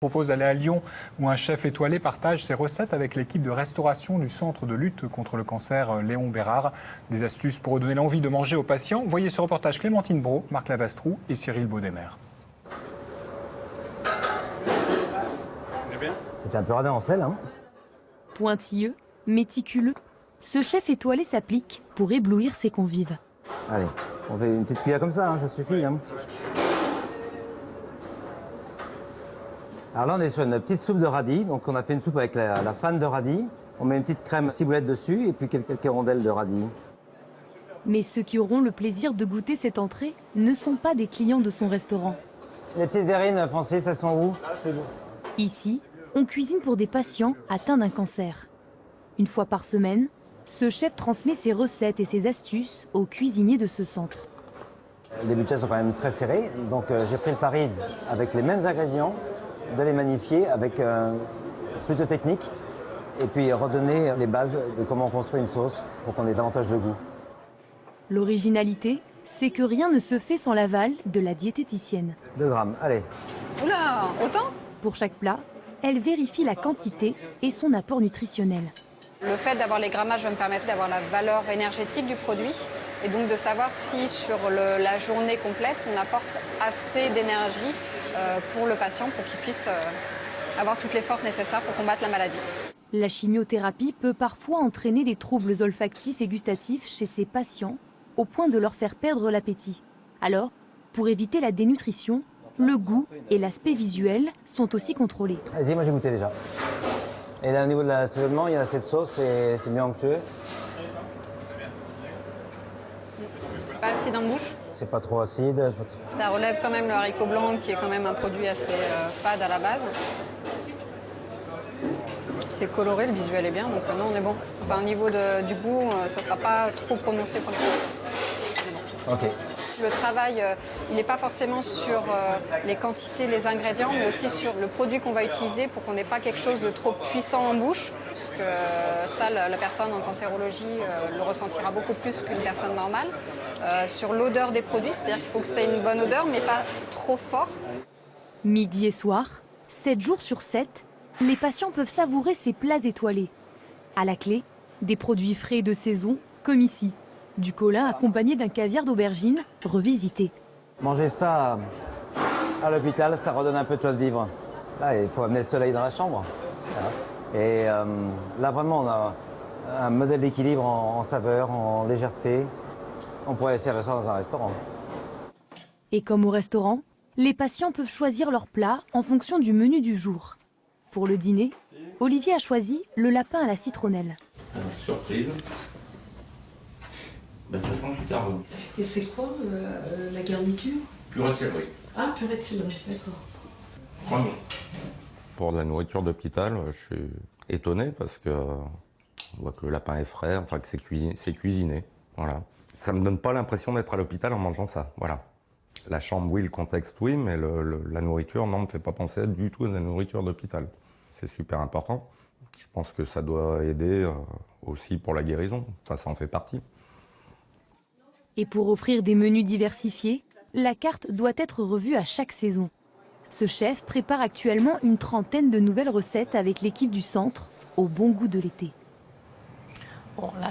Propose d'aller à Lyon où un chef étoilé partage ses recettes avec l'équipe de restauration du centre de lutte contre le cancer Léon Bérard. Des astuces pour redonner l'envie de manger aux patients. Voyez ce reportage Clémentine Brault, Marc Lavastrou et Cyril Baudemer. C'est un peu radin en sel, hein. Pointilleux, méticuleux, ce chef étoilé s'applique pour éblouir ses convives. Allez, on fait une petite cuillère comme ça, hein, ça suffit. Hein. Alors là, on est sur une petite soupe de radis. Donc on a fait une soupe avec la fan de radis. On met une petite crème ciboulette dessus et puis quelques rondelles de radis. Mais ceux qui auront le plaisir de goûter cette entrée ne sont pas des clients de son restaurant. Les petites verrines, Francis, elles sont où? Ici, on cuisine pour des patients atteints d'un cancer. Une fois par semaine, ce chef transmet ses recettes et ses astuces aux cuisiniers de ce centre. Les budgets sont quand même très serrés. Donc j'ai pris le pari avec les mêmes ingrédients de les magnifier avec plus de technique et puis redonner les bases de comment on construit une sauce pour qu'on ait davantage de goût. L'originalité, c'est que rien ne se fait sans l'aval de la diététicienne. 2 grammes, allez. Oula, autant? Pour chaque plat, elle vérifie la quantité et son apport nutritionnel. Le fait d'avoir les grammages va me permettre d'avoir la valeur énergétique du produit et donc de savoir si sur la journée complète, on apporte assez d'énergie pour le patient pour qu'il puisse avoir toutes les forces nécessaires pour combattre la maladie. La chimiothérapie peut parfois entraîner des troubles olfactifs et gustatifs chez ces patients, au point de leur faire perdre l'appétit. Alors, pour éviter la dénutrition, le goût et l'aspect visuel sont aussi contrôlés. Vas-y, moi j'ai goûté déjà. Et là, au niveau de l'assaisonnement, il y a assez de sauce, c'est bien onctueux. C'est pas acide en bouche. C'est pas trop acide. Ça relève quand même le haricot blanc qui est quand même un produit assez fade à la base. C'est coloré, le visuel est bien, donc non, on est bon. Enfin, au niveau du goût, ça sera pas trop prononcé pour les patients. Ok. Le travail, il n'est pas forcément sur les quantités, les ingrédients, mais aussi sur le produit qu'on va utiliser pour qu'on n'ait pas quelque chose de trop puissant en bouche. Parce que ça, la personne en cancérologie le ressentira beaucoup plus qu'une personne normale. Sur l'odeur des produits, c'est-à-dire qu'il faut que c'est une bonne odeur, mais pas trop fort. Midi et soir, 7 jours sur 7, les patients peuvent savourer ces plats étoilés. À la clé, des produits frais de saison, comme ici. Du colin accompagné d'un caviar d'aubergine revisité. Manger ça à l'hôpital, ça redonne un peu de joie de vivre. Là, il faut amener le soleil dans la chambre. Et là, vraiment, on a un modèle d'équilibre en saveur, en légèreté. On pourrait servir ça dans un restaurant. Et comme au restaurant, les patients peuvent choisir leur plat en fonction du menu du jour. Pour le dîner, Olivier a choisi le lapin à la citronnelle. Alors, surprise. Ben, ça sent super bon. Et c'est quoi la garniture? Purée de céleri. Ah, purée de céleri, d'accord. Vraiment. Pour de la nourriture d'hôpital, je suis étonné parce que on voit que le lapin est frais, enfin que c'est cuisiné. Voilà. Ça me donne pas l'impression d'être à l'hôpital en mangeant ça. Voilà. La chambre, oui, le contexte, oui, mais la nourriture, non, me fait pas penser du tout à la nourriture d'hôpital. C'est super important. Je pense que ça doit aider aussi pour la guérison. Ça en fait partie. Et pour offrir des menus diversifiés, la carte doit être revue à chaque saison. Ce chef prépare actuellement une trentaine de nouvelles recettes avec l'équipe du centre, au bon goût de l'été. Bon, là,